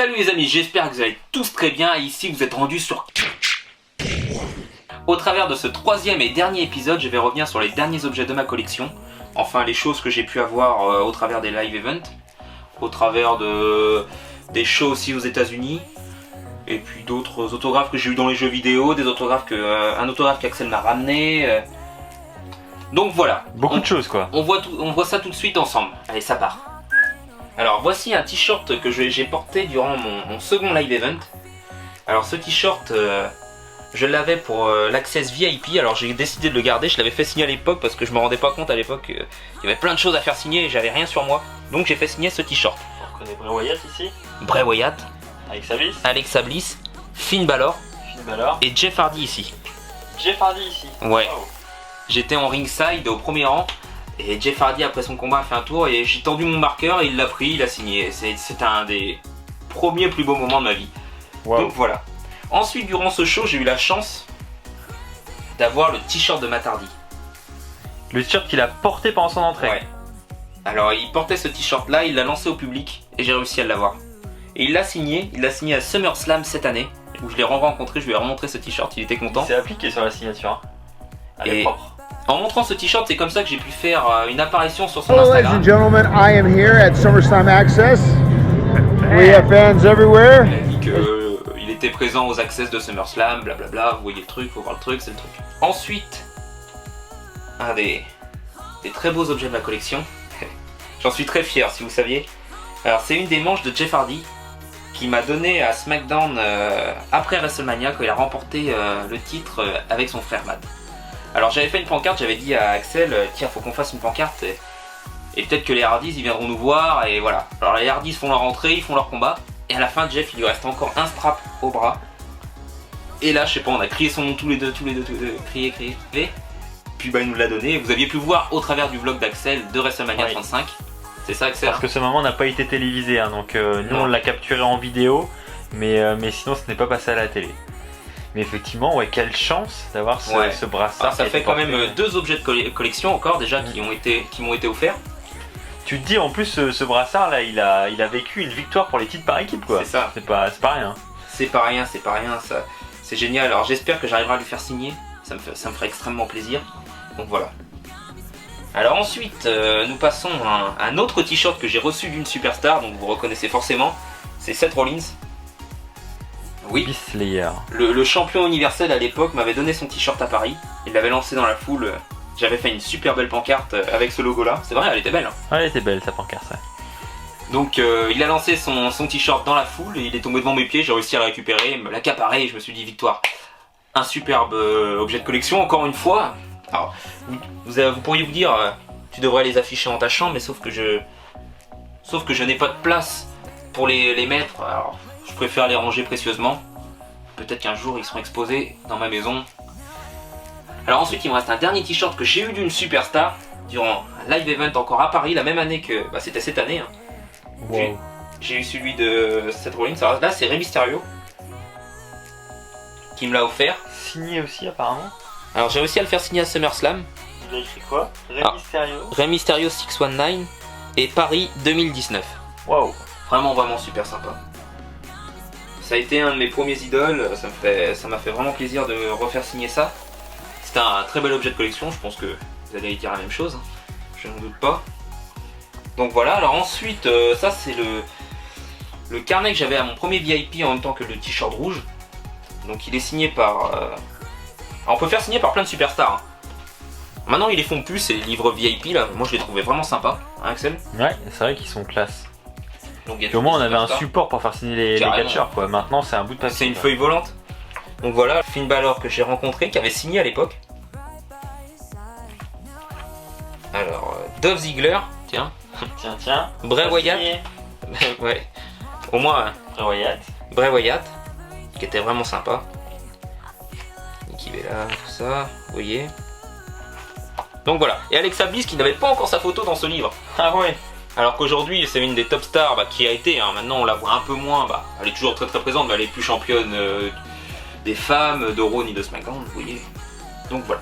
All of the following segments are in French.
Salut les amis, j'espère que vous allez tous très bien et ici vous êtes rendus sur... Au travers de ce troisième et dernier épisode, je vais revenir sur les derniers objets de ma collection. Enfin les choses que j'ai pu avoir au travers des live events, au travers des shows aussi aux États-Unis. Et puis d'autres autographes que j'ai eu dans les jeux vidéo, des autographes un autographe qu'Axel m'a ramené. Donc voilà. Beaucoup de choses quoi. On voit ça tout de suite ensemble. Allez, ça part. Alors voici un t-shirt que j'ai porté durant mon second live event. Alors ce t-shirt, je l'avais pour l'access VIP. Alors j'ai décidé de le garder, je l'avais fait signer à l'époque parce que je me rendais pas compte à l'époque qu'il y avait plein de choses à faire signer et j'avais rien sur moi. Donc j'ai fait signer ce t-shirt. On reconnaît Bray Wyatt ici. Bray Wyatt. Alexa Bliss, Finn Balor et Jeff Hardy ici. Jeff Hardy ici. Ouais. Wow. J'étais en ringside au premier rang et Jeff Hardy après son combat a fait un tour et j'ai tendu mon marqueur et il l'a pris, il a signé. C'est un des premiers plus beaux moments de ma vie. Wow. Donc voilà. Ensuite durant ce show j'ai eu la chance d'avoir le t-shirt de Matt Hardy. Le t-shirt qu'il a porté pendant son entrée. Ouais. Alors il portait ce t-shirt là, il l'a lancé au public et j'ai réussi à l'avoir. Et il l'a signé à SummerSlam cette année, où je l'ai rencontré, je lui ai remontré ce t-shirt, il était content. C'est appliqué sur la signature. Elle est propre. En montrant ce t-shirt, c'est comme ça que j'ai pu faire une apparition sur son Hello, Instagram. ladies and gentlemen, I am here at SummerSlam Access. We have fans everywhere. Il a dit qu'il était présent aux Access de SummerSlam, blablabla, vous voyez le truc, faut voir le truc, c'est le truc. Ensuite, un des très beaux objets de ma collection, j'en suis très fier si vous saviez. Alors c'est une des manches de Jeff Hardy qui m'a donné à SmackDown après WrestleMania quand il a remporté le titre avec son frère Matt. Alors j'avais fait une pancarte, j'avais dit à Axel, tiens faut qu'on fasse une pancarte et peut-être que les Hardys ils viendront nous voir et voilà. Alors les Hardys font leur entrée, ils font leur combat et à la fin Jeff il lui reste encore un strap au bras. Et là je sais pas, on a crié son nom tous les deux, crié. Puis bah il nous l'a donné, vous aviez pu voir au travers du vlog d'Axel de WrestleMania 35. C'est ça Axel. Parce que ce moment n'a pas été télévisé, hein, donc nous on l'a capturé en vidéo, mais sinon ce n'est pas passé à la télé. Mais effectivement, ouais, quelle chance d'avoir ce brassard. Alors, ça fait quand même deux objets de collection encore déjà qui m'ont été offerts. Tu te dis en plus ce brassard là, il a vécu une victoire pour les titres par équipe quoi. C'est ça. C'est pas rien. C'est pas rien, ça. C'est génial. Alors j'espère que j'arriverai à lui faire signer. Ça me ferait extrêmement plaisir. Donc voilà. Alors ensuite, nous passons à un autre t-shirt que j'ai reçu d'une superstar, donc vous reconnaissez forcément. C'est Seth Rollins. Oui. Beast Slayer. Le champion universel à l'époque m'avait donné son t-shirt à Paris. Il l'avait lancé dans la foule. J'avais fait une super belle pancarte avec ce logo là. C'est vrai, elle était belle. Hein. Ouais, elle était belle sa pancarte. Ouais. Donc il a lancé son t-shirt dans la foule et il est tombé devant mes pieds. J'ai réussi à le récupérer, me l'accaparer et je me suis dit victoire. Un superbe objet de collection encore une fois. Alors, vous pourriez vous dire, tu devrais les afficher dans ta chambre, mais sauf que je n'ai pas de place pour les mettre. Alors, je préfère les ranger précieusement. Peut-être qu'un jour ils seront exposés dans ma maison. Alors ensuite, il me reste un dernier t-shirt que j'ai eu d'une superstar durant un live event encore à Paris, la même année que c'était cette année. Hein. Wow. J'ai eu celui de Seth Rollins. Alors là, c'est Rey Mysterio qui me l'a offert. Signé aussi apparemment. Alors j'ai réussi à le faire signer à SummerSlam. Il a écrit quoi? Rey Mysterio 619 et Paris 2019. Waouh. Vraiment super sympa. Ça a été un de mes premiers idoles, ça m'a fait vraiment plaisir de refaire signer ça. C'est un très bel objet de collection, je pense que vous allez dire la même chose, hein. Je n'en doute pas. Donc voilà, alors ensuite, ça c'est le carnet que j'avais à mon premier VIP en même temps que le t-shirt rouge. Donc il est signé par... Alors, on peut faire signer par plein de superstars. Hein. Maintenant ils les font plus, ces livres VIP là, moi je les trouvais vraiment sympas, hein Axel? Ouais, c'est vrai qu'ils sont classe. Donc, et au moins on avait un support pour faire signer les catcheurs quoi, maintenant c'est un bout de papier. C'est une feuille volante. Donc voilà, Finn Balor que j'ai rencontré, qui avait signé à l'époque. Alors, Dolph Ziggler, tiens. Tiens. Bray Wyatt. Ouais. Au moins, Bray Wyatt, qui était vraiment sympa. Qui est là, tout ça, vous voyez. Donc voilà. Et Alexa Bliss qui n'avait pas encore sa photo dans ce livre. Ah ouais. Alors qu'aujourd'hui c'est une des top stars qui a été, hein. Maintenant on la voit un peu moins, elle est toujours très présente, mais elle est plus championne des femmes, de Raw ni de SmackDown, vous voyez. Donc voilà.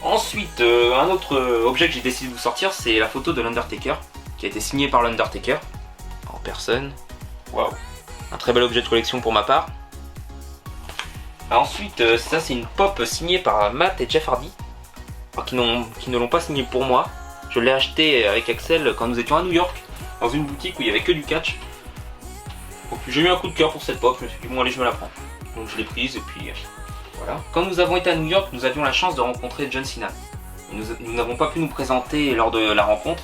Ensuite, un autre objet que j'ai décidé de vous sortir, c'est la photo de l'Undertaker, qui a été signée par l'Undertaker, en personne. Waouh. Un très bel objet de collection pour ma part. Ensuite, ça c'est une pop signée par Matt et Jeff Hardy. Alors, qui ne l'ont pas signée pour moi. Je l'ai acheté avec Axel quand nous étions à New York, dans une boutique où il n'y avait que du catch. Donc j'ai eu un coup de cœur pour cette pop, je me suis dit bon allez je me la prends. Donc je l'ai prise et puis voilà. Quand nous avons été à New York, nous avions la chance de rencontrer John Cena. Nous n'avons pas pu nous présenter lors de la rencontre,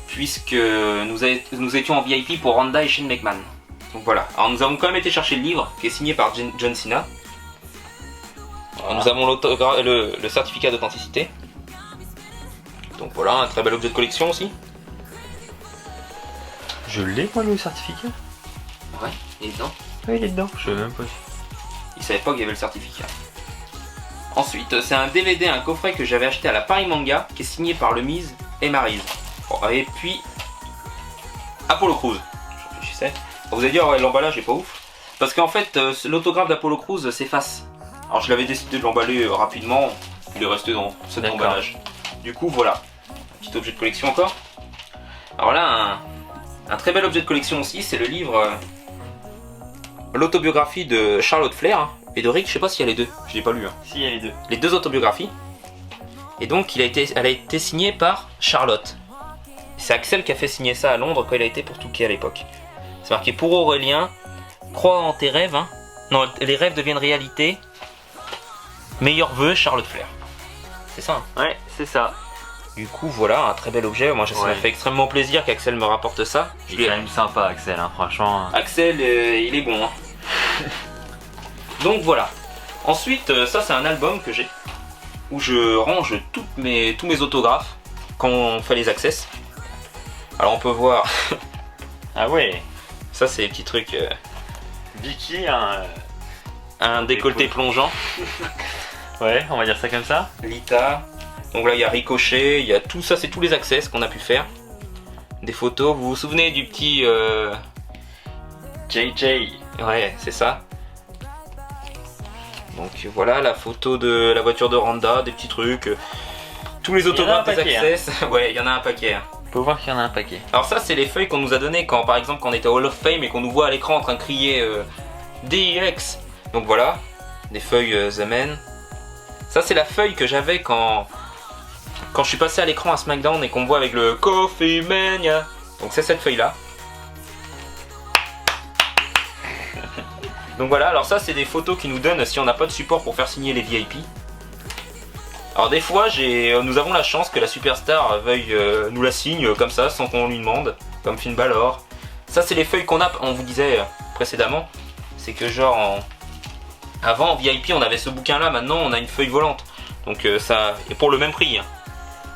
puisque nous étions en VIP pour Ronda et Shane McMahon. Donc voilà, alors nous avons quand même été chercher le livre qui est signé par John Cena. Voilà. Nous avons le certificat d'authenticité. Donc voilà, un très bel objet de collection aussi. Je l'ai moi le certificat. Ouais, il est dedans. Oui, il est dedans, je sais même pas. Il savait pas qu'il y avait le certificat. Ensuite, c'est un DVD, un coffret que j'avais acheté à la Paris Manga, qui est signé par le Miz et Maryse. Bon, et puis Apollo Crews. Je réfléchissais. Vous allez dire ouais, l'emballage est pas ouf. Parce qu'en fait, l'autographe d'Apollo Crews s'efface. Alors je l'avais décidé de l'emballer rapidement. Il est resté dans cet emballage. Du coup voilà. Un petit objet de collection encore. Alors là, un très bel objet de collection aussi, c'est le livre l'autobiographie de Charlotte Flair hein, et de Rick, je sais pas s'il y a les deux, je l'ai pas lu. Hein. Si, il y a les deux. Les deux autobiographies. Et donc elle a été signée par Charlotte. C'est Axel qui a fait signer ça à Londres quand il a été pour Touquet à l'époque. C'est marqué pour Aurélien, crois en tes rêves, hein. Non, les rêves deviennent réalité. Meilleurs vœux, Charlotte Flair. C'est ça hein. Ouais, c'est ça. Du coup voilà, un très bel objet, moi ça m'a fait extrêmement plaisir qu'Axel me rapporte ça. Il est quand même sympa Axel, hein, franchement. Axel, il est bon. Hein. Donc voilà. Ensuite, ça c'est un album que j'ai, où je range tous mes autographes quand on fait les access. Alors on peut voir... Ah ouais. Ça c'est les petits trucs... Vicky, un décolleté plongeant. Ouais, on va dire ça comme ça. Lita. Donc là il y a Ricochet, il y a tout ça, c'est tous les access qu'on a pu faire. Des photos, vous vous souvenez du petit... JJ. Ouais, c'est ça. Donc voilà la photo de la voiture de Ronda, des petits trucs. Tous les autographes des access. Hein. Ouais, il y en a un paquet. Hein. On peut voir qu'il y en a un paquet. Alors ça c'est les feuilles qu'on nous a données quand par exemple quand on était au Hall of Fame et qu'on nous voit à l'écran en train de crier DX. Donc voilà, des feuilles The Man. Ça c'est la feuille que j'avais quand je suis passé à l'écran à SmackDown et qu'on me voit avec le Coffee Mania. Donc c'est cette feuille là. Donc voilà, alors ça c'est des photos qui nous donnent si on n'a pas de support pour faire signer les VIP. Alors des fois nous avons la chance que la superstar veuille nous la signe comme ça sans qu'on lui demande, comme Finn Balor. Ça c'est les feuilles qu'on a, on vous disait précédemment, c'est que genre avant en VIP on avait ce bouquin là, maintenant on a une feuille volante. Donc ça, et pour le même prix. Hein.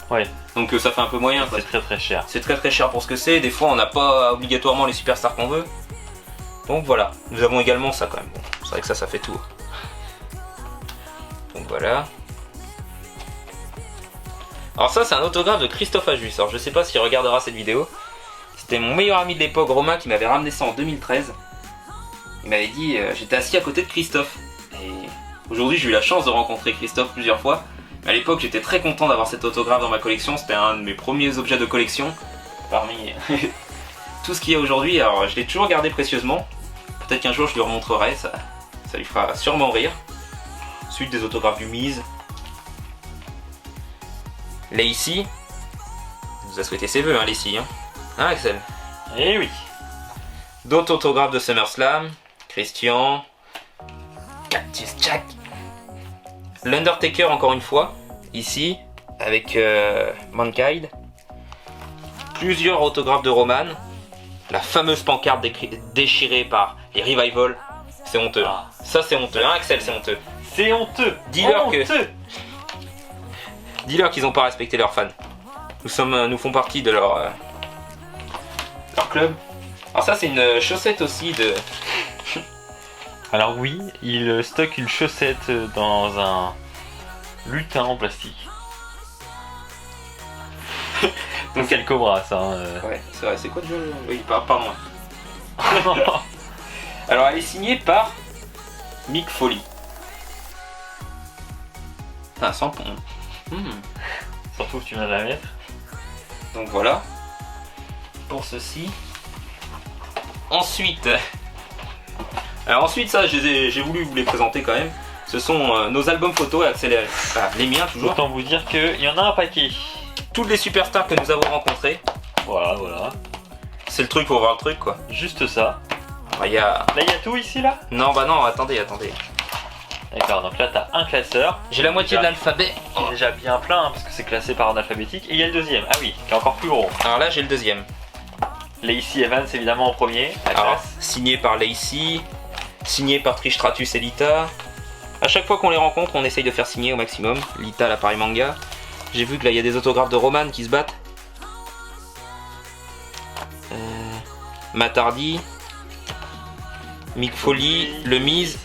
Ouais. Donc ça fait un peu moyen. C'est très très cher. C'est très très cher pour ce que c'est, des fois on n'a pas obligatoirement les superstars qu'on veut. Donc voilà, nous avons également ça quand même. Bon, c'est vrai que ça fait tout. Donc voilà. Alors ça c'est un autographe de Christophe Ajus. Alors je sais pas s'il regardera cette vidéo. C'était mon meilleur ami de l'époque, Romain, qui m'avait ramené ça en 2013. Il m'avait dit, j'étais assis à côté de Christophe. Et aujourd'hui j'ai eu la chance de rencontrer Christophe plusieurs fois. Mais à l'époque j'étais très content d'avoir cet autographe dans ma collection. C'était un de mes premiers objets de collection. Parmi tout ce qu'il y a aujourd'hui. Alors je l'ai toujours gardé précieusement. Peut-être qu'un jour je lui remontrerai, ça lui fera sûrement rire. Suite des autographes du Miz. Lacey. Elle nous a souhaité ses vœux, hein, Lacey. Hein, Axel? Eh oui. D'autres autographes de SummerSlam. Christian. Cactus Jack. L'Undertaker encore une fois. Ici. Avec Mankind. Plusieurs autographes de Roman. La fameuse pancarte déchirée par les Revival. C'est honteux. Ah. Ça c'est honteux, hein Axel, c'est honteux. C'est honteux. Dis-leur qu'ils n'ont pas respecté leurs fans. Nous font partie de leur club. Alors ça c'est une chaussette aussi de... Alors oui, il stocke une chaussette dans un lutin en plastique. Donc quel cobra ça. Ouais, c'est vrai, c'est quoi déjà? Oui, pardon. Alors elle est signée par Mick Foley. Ah, sans pont. Surtout que tu viens de la mettre. Donc voilà. Pour ceci. Ensuite, Alors ensuite, ça, j'ai voulu vous les présenter quand même. Ce sont nos albums photos accélérés. Enfin, les miens toujours. Autant vous dire qu'il y en a un paquet. Toutes les superstars que nous avons rencontrées. Voilà. C'est le truc pour voir le truc quoi. Juste ça. Il y a... Là, il y a tout ici, là? Non, bah non, attendez. D'accord, donc là, t'as un classeur. J'ai la moitié de l'alphabet. Qui est déjà bien plein, hein, parce que c'est classé par ordre alphabétique. Et il y a le deuxième. Ah oui, qui est encore plus gros. Alors là, j'ai le deuxième. Lacey Evans, évidemment, en premier. La Alors, classe. signé par Lacey, signé par Trish Stratus et Lita. À chaque fois qu'on les rencontre, on essaye de faire signer au maximum. Lita, l'appareil manga. J'ai vu que là, il y a des autographes de Roman qui se battent. Matt Hardy, Mick Foley, le Miz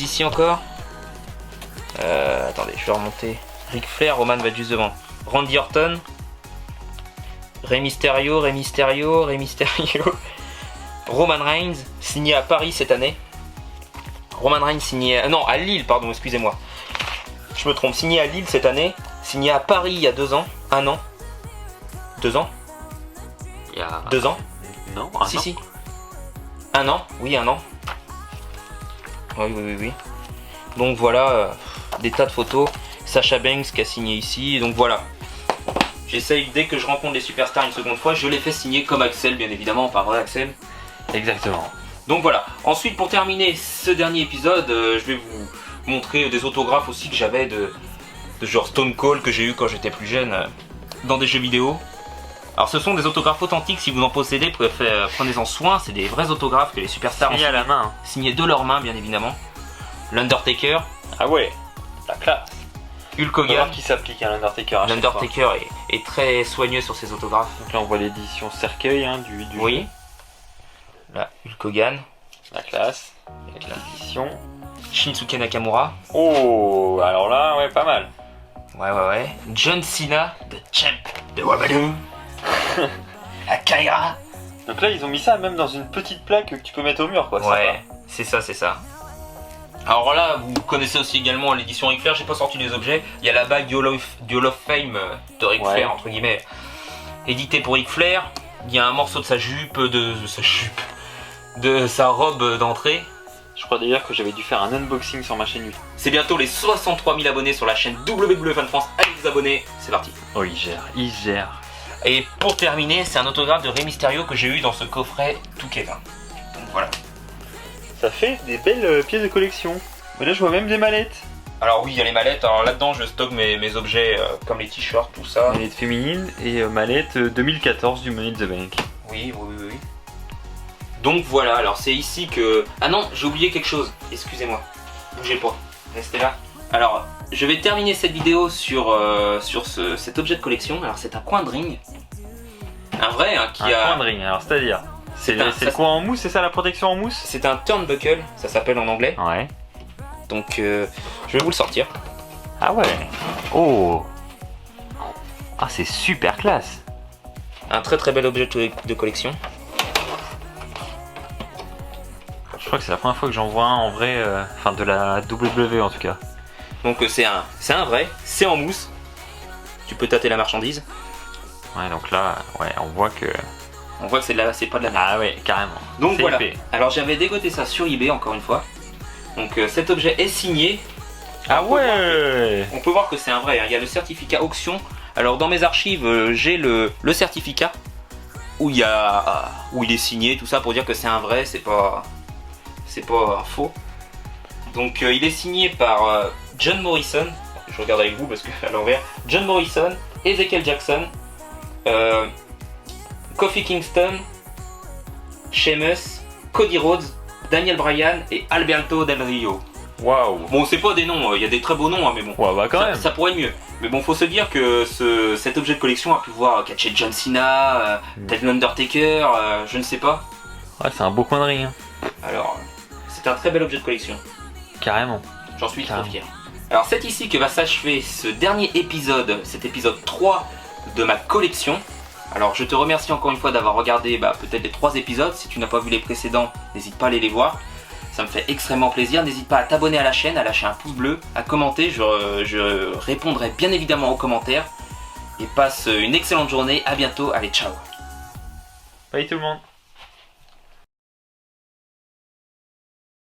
ici encore. Attendez, je vais remonter. Ric Flair, Roman va être juste devant. Randy Orton, Rey Mysterio, Roman Reigns, signé à Paris cette année. Roman Reigns signé non, à Lille, pardon, excusez-moi. Je me trompe, signé à Lille cette année, signé à Paris il y a 2 ans, 1 an. 2 ans Il y a... 2 ans Non, un an. Si. 1 an, oui, 1 an. Oui. Donc voilà, des tas de photos. Sasha Banks qui a signé ici, donc voilà. J'essaye, dès que je rencontre les superstars une seconde fois, je les fais signer comme Axel, bien évidemment, par vrai Axel. Exactement. Donc voilà. Ensuite, pour terminer ce dernier épisode, je vais vous montrer des autographes aussi que j'avais de genre Stone Cold que j'ai eu quand j'étais plus jeune dans des jeux vidéo. Alors ce sont des autographes authentiques, si vous en possédez, prenez-en soin, c'est des vrais autographes que les superstars Signé à la main. signés de leurs mains bien évidemment. L'Undertaker, Ah ouais, la classe. Hulk On va voir Hogan. qui s'applique à l'Undertaker. à chaque fois. L'Undertaker est très soigneux sur ses autographes. Donc là on voit l'édition cercueil hein, du Oui. jeu. Là, Hulk Hogan, La classe. Avec l'édition. Shinsuke Nakamura. Oh, alors là, ouais, pas mal. Ouais. John Cena, The Champ de Wabadoo. Akira. Donc là ils ont mis ça même dans une petite plaque que tu peux mettre au mur quoi. Ouais, c'est ça. Alors là, vous connaissez aussi également l'édition Ric Flair, j'ai pas sorti les objets. Il y a la bague du Hall of Fame de Ric Ouais. Flair, entre guillemets, édité pour Ric Flair. Il y a un morceau de sa jupe, de sa robe d'entrée. Je crois d'ailleurs que j'avais dû faire un unboxing sur ma chaîne YouTube. C'est bientôt les 63 000 abonnés sur la chaîne WWE Fan France. Allez vous abonner, c'est parti. Oh, il gère. Et pour terminer, c'est un autographe de Rey Mysterio que j'ai eu dans ce coffret tout Kevin. Donc voilà. Ça fait des belles pièces de collection. Mais là je vois même des mallettes. Alors oui, il y a les mallettes. Alors là-dedans, je stocke mes objets comme les t-shirts, tout ça. Mallettes féminines et mallettes 2014 du Money in the Bank. Oui. Donc voilà, alors c'est ici que... Ah non, j'ai oublié quelque chose, excusez-moi. Bougez pas, restez là. Alors, je vais terminer cette vidéo sur cet objet de collection. Alors c'est un coin de ring. Un vrai, hein, qui Un a... coin de ring, alors c'est-à-dire c'est ça- le coin en mousse, c'est ça la protection en mousse? C'est un turnbuckle, ça s'appelle en anglais. Ouais. Donc je vais vous le sortir. Ah ouais. Oh. Ah c'est super classe. Un très très bel objet de collection. Je crois que c'est la première fois que j'en vois un en vrai, enfin de la WWE en tout cas. Donc c'est un vrai, c'est en mousse. Tu peux tâter la marchandise. Ouais donc là, ouais on voit que... On voit que c'est pas de la merde. Ah ouais carrément. Donc C'est voilà. épais. Alors j'avais dégoté ça sur eBay encore une fois. Donc cet objet est signé. Ah Alors, on peut voir ouais. On peut voir que c'est un vrai, hein. Il y a le certificat auction. Alors dans mes archives, j'ai le certificat où il est signé, tout ça pour dire que c'est un vrai, c'est pas un faux. Donc il est signé par John Morrison. Je regarde avec vous parce que à l'envers. John Morrison, Ezekiel Jackson, Kofi Kingston, Sheamus, Cody Rhodes, Daniel Bryan et Alberto Del Rio. Waouh. Bon, c'est pas des noms, il y a des très beaux noms, hein, mais bon. Ouais bah quand même. Ça pourrait être mieux. Mais bon, faut se dire que cet objet de collection a pu voir catcher John Cena, peut-être l'Undertaker, je ne sais pas. Ouais c'est un beau coin de ring. Hein. Alors, c'est un très bel objet de collection. Carrément. J'en suis très Carrément. fier. Alors, c'est ici que va s'achever ce dernier épisode, cet épisode 3 de ma collection. Alors, je te remercie encore une fois d'avoir regardé peut-être les 3 épisodes. Si tu n'as pas vu les précédents, n'hésite pas à aller les voir. Ça me fait extrêmement plaisir. N'hésite pas à t'abonner à la chaîne, à lâcher un pouce bleu, à commenter. Je répondrai bien évidemment aux commentaires. Et passe une excellente journée. À bientôt. Allez, ciao. Bye tout le monde.